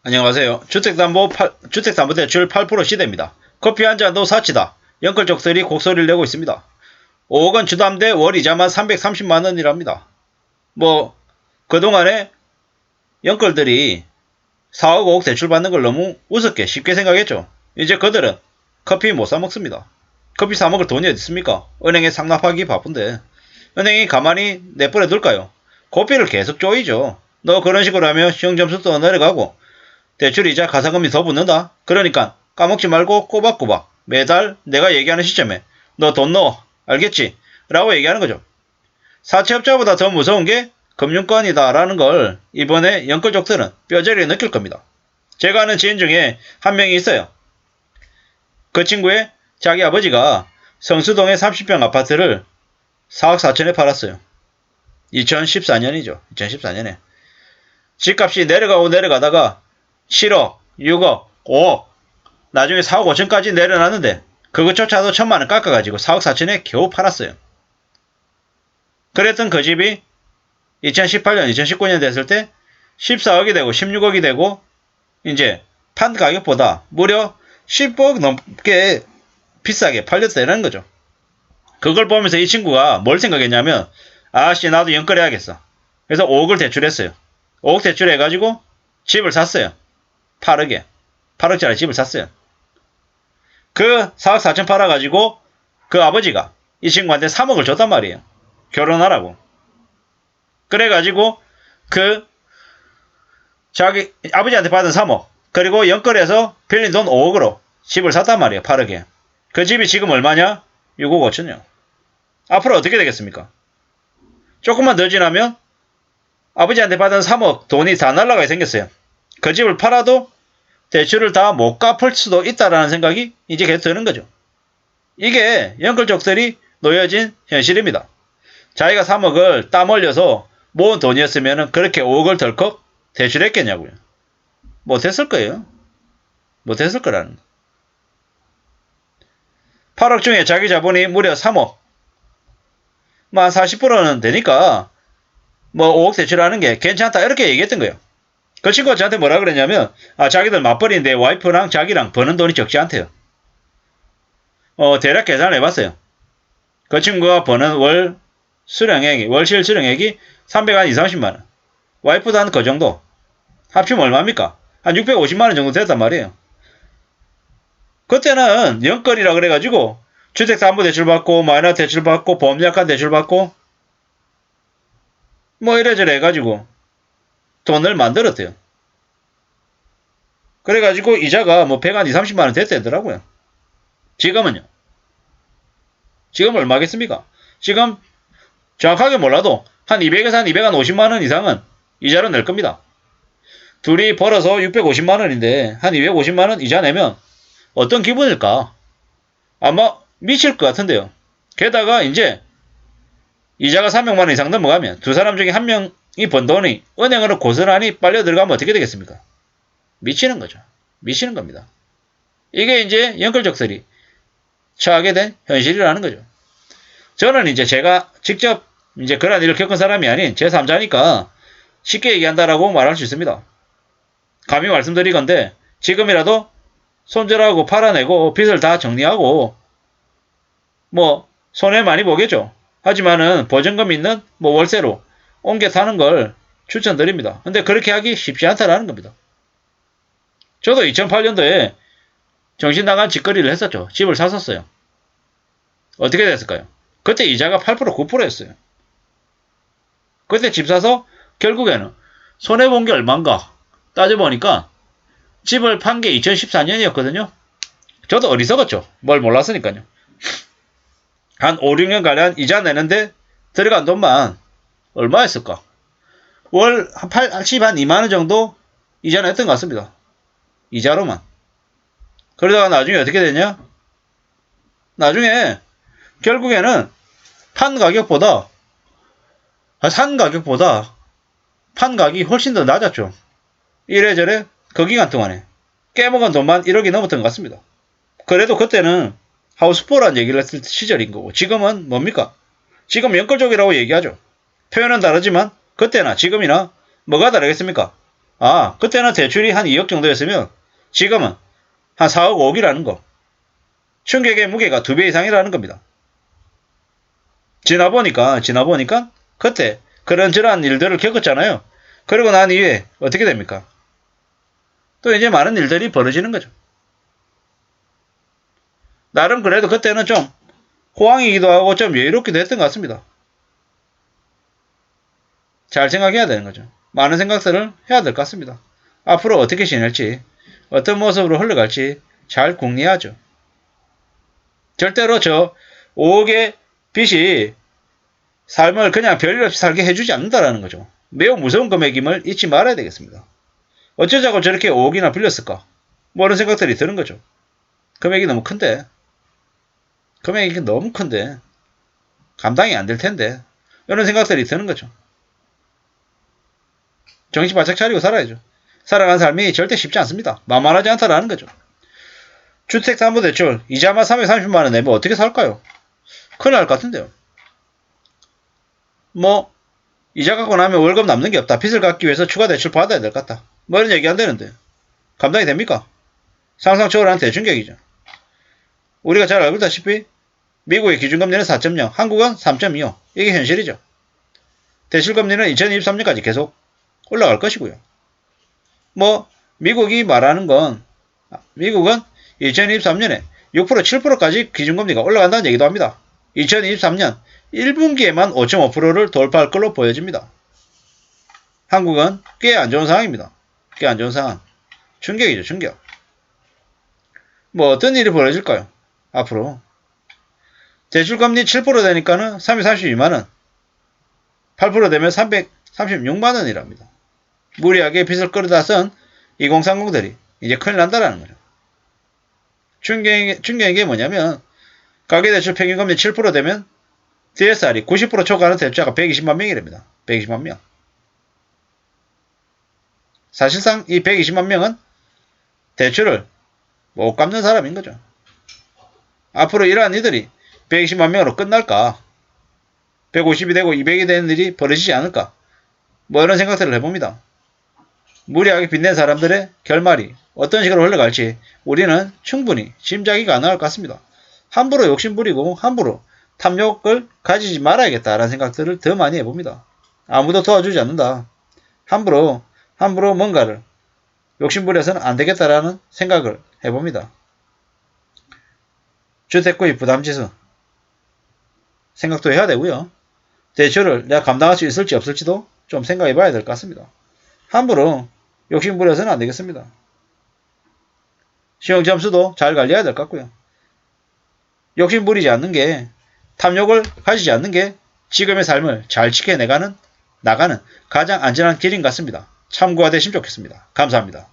안녕하세요. 주택담보대출 8% 시대입니다. 커피 한 잔도 사치다. 영끌족들이 곡소리를 내고 있습니다. 5억 원 주담대 월 이자만 330만 원이랍니다. 그동안에 영끌들이 4억 5억 대출 받는 걸 너무 우습게 쉽게 생각했죠. 이제 그들은 커피 못 사 먹습니다. 커피 사 먹을 돈이 어디 있습니까? 은행에 상납하기 바쁜데 은행이 가만히 내버려 둘까요? 고삐를 계속 쪼이죠. 너 그런 식으로 하면 시험점수도 내려가고 대출이자 가상금이 더 붙는다. 그러니까 까먹지 말고 꼬박꼬박 매달 내가 얘기하는 시점에 너 돈 넣어. 알겠지? 라고 얘기하는 거죠. 사채업자보다 더 무서운 게 금융권이다 라는 걸 이번에 영끌족들은 뼈저리게 느낄 겁니다. 제가 아는 지인 중에 한 명이 있어요. 그 친구의 자기 아버지가 성수동의 30평 아파트를 4억 4천에 팔았어요. 2014년이죠. 2014년에. 집값이 내려가고 내려가다가 7억, 6억, 5억, 나중에 4억 5천까지 내려놨는데 그것조차도 1,000만 원 깎아가지고 4억 4천에 겨우 팔았어요. 그랬던 그 집이 2018년, 2019년 됐을 때 14억이 되고 16억이 되고 이제 판 가격보다 무려 10억 넘게 비싸게 팔렸다는 거죠. 그걸 보면서 이 친구가 뭘 생각했냐면 아씨 나도 연끌해야겠어. 그래서 5억을 대출했어요. 5억 대출해가지고 집을 샀어요. 8억에. 8억짜리 집을 샀어요. 그 4억 4천 팔아가지고 그 아버지가 이 친구한테 3억을 줬단 말이에요. 결혼하라고. 그래가지고 그 자기 아버지한테 받은 3억 그리고 연끌해서 빌린 돈 5억으로 집을 샀단 말이에요. 8억에. 그 집이 지금 얼마냐? 6억 5천이요. 앞으로 어떻게 되겠습니까? 조금만 더 지나면 아버지한테 받은 3억 돈이 다 날라가게 생겼어요. 그 집을 팔아도 대출을 다 못 갚을 수도 있다라는 생각이 이제 계속 드는 거죠. 이게 영끌족들이 놓여진 현실입니다. 자기가 3억을 땀 흘려서 모은 돈이었으면 그렇게 5억을 덜컥 대출했겠냐고요. 못했을 거예요. 못했을 거라는 거. 8억 중에 자기 자본이 무려 3억. 한 40%는 되니까 5억 대출하는 게 괜찮다 이렇게 얘기했던 거예요. 그 친구가 저한테 뭐라 그랬냐면 자기들 맞벌이인데 와이프랑 자기랑 버는 돈이 적지 않대요. 대략 계산을 해봤어요. 그 친구가 버는 월 실 수령액이 320, 30만원. 와이프도 한 그 정도. 합치면 얼마입니까? 한 650만원 정도 됐단 말이에요. 그때는 영끌이라 그래가지고 주택담보대출 받고 마이너스 대출 받고 보험약관 대출 받고 이래저래 해가지고 돈을 만들었대요. 그래가지고 이자가 100한 2, 30만원 됐다더라고요. 지금은요. 지금 얼마겠습니까? 지금 정확하게 몰라도 한 200에서 한 250만원 이상은 이자로 낼 겁니다. 둘이 벌어서 650만원인데 한 250만원 이자 내면 어떤 기분일까? 아마 미칠 것 같은데요. 게다가 이제 이자가 300만원 이상 넘어가면 두 사람 중에 한 명이 번 돈이 은행으로 고스란히 빨려 들어가면 어떻게 되겠습니까? 미치는 거죠. 미치는 겁니다. 이게 이제 영끌족들이 처하게 된 현실이라는 거죠. 저는 이제 제가 직접 이제 그런 일을 겪은 사람이 아닌 제3자니까 쉽게 얘기한다라고 말할 수 있습니다. 감히 말씀드리건데 지금이라도 손절하고 팔아내고 빚을 다 정리하고 손해 많이 보겠죠. 하지만은 보증금 있는 월세로 옮겨 사는 걸 추천드립니다. 근데 그렇게 하기 쉽지 않다라는 겁니다. 저도 2008년도에 정신 나간 짓거리를 했었죠. 집을 샀었어요. 어떻게 됐을까요? 그때 이자가 8% 9%였어요. 그때 집 사서 결국에는 손해본 게 얼만가 따져보니까 집을 판 게 2014년이었거든요. 저도 어리석었죠. 뭘 몰랐으니까요. 한 5, 6년가량 이자 내는데 들어간 돈만 얼마였을까? 월 80, 한 2만원 정도 이자 냈던 것 같습니다. 이자로만. 그러다가 나중에 어떻게 되냐? 나중에 결국에는 산 가격보다 판 가격이 훨씬 더 낮았죠. 이래저래 그 기간 동안에 깨먹은 돈만 1억이 넘었던 것 같습니다. 그래도 그때는 하우스포라는 얘기를 했을 시절인 거고 지금은 뭡니까? 지금 영끌족이라고 얘기하죠. 표현은 다르지만 그때나 지금이나 뭐가 다르겠습니까? 아, 그때는 대출이 한 2억 정도였으면 지금은 한 4억 5억이라는 거. 충격의 무게가 2배 이상이라는 겁니다. 지나보니까 그때 그런저런 일들을 겪었잖아요. 그러고 난 이후에 어떻게 됩니까? 또 이제 많은 일들이 벌어지는 거죠. 나름 그래도 그때는 좀 호황이기도 하고 좀 여유롭기도 했던 것 같습니다. 잘 생각해야 되는 거죠. 많은 생각들을 해야 될 것 같습니다. 앞으로 어떻게 지낼지, 어떤 모습으로 흘러갈지 잘 궁리해야죠. 절대로 저 5억의 빚이 삶을 그냥 별일 없이 살게 해주지 않는다라는 거죠. 매우 무서운 금액임을 잊지 말아야 되겠습니다. 어쩌자고 저렇게 5억이나 빌렸을까? 뭐 이런 생각들이 드는 거죠. 금액이 너무 큰데. 금액이 너무 큰데. 감당이 안 될 텐데. 이런 생각들이 드는 거죠. 정신 바짝 차리고 살아야죠. 살아가는 삶이 절대 쉽지 않습니다. 만만하지 않다라는 거죠. 주택담보대출 이자만 330만원 내면 어떻게 살까요? 큰일 날 것 같은데요. 뭐 이자 갖고 나면 월급 남는 게 없다. 빚을 갚기 위해서 추가 대출 받아야 될 것 같다. 뭐 이런 얘기 안 되는데 감당이 됩니까? 상상 초월한 대충격이죠. 우리가 잘 알고 있다시피 미국의 기준금리는 4.0, 한국은 3.25. 이게 현실이죠. 대출금리는 2023년까지 계속 올라갈 것이고요. 뭐 미국이 말하는 건 미국은 2023년에 6% 7%까지 기준금리가 올라간다는 얘기도 합니다. 2023년 1분기에만 5.5%를 돌파할 걸로 보여집니다. 한국은 꽤 안 좋은 상황입니다. 꽤 안 좋은 상황. 충격이죠, 충격. 뭐 어떤 일이 벌어질까요? 앞으로. 대출금리 7% 되니까는 332만원. 8% 되면 336만원이랍니다. 무리하게 빚을 끌어다 쓴 2030들이 이제 큰일 난다라는 거죠. 충격인 게 뭐냐면 가계대출 평균금리 7% 되면 DSR이 90% 초과하는 대출자가 120만 명이랍니다. 120만 명. 사실상 이 120만 명은 대출을 못 갚는 사람인 거죠. 앞으로 이러한 이들이 120만 명으로 끝날까? 150이 되고 200이 되는 일이 벌어지지 않을까? 뭐 이런 생각들을 해봅니다. 무리하게 빚낸 사람들의 결말이 어떤 식으로 흘러갈지 우리는 충분히 짐작이 가능할 것 같습니다. 함부로 욕심부리고 함부로 탐욕을 가지지 말아야겠다라는 생각들을 더 많이 해봅니다. 아무도 도와주지 않는다. 함부로 뭔가를 욕심부려서는 안 되겠다라는 생각을 해봅니다. 주택구입 부담지수 생각도 해야 되고요. 대출을 내가 감당할 수 있을지 없을지도 좀 생각해 봐야 될 것 같습니다. 함부로 욕심부려서는 안 되겠습니다. 시험점수도 잘 관리해야 될 것 같고요. 욕심부리지 않는 게 탐욕을 가지지 않는 게 지금의 삶을 잘 지켜내가는 나가는 가장 안전한 길인 것 같습니다. 참고가 되시면 좋겠습니다. 감사합니다.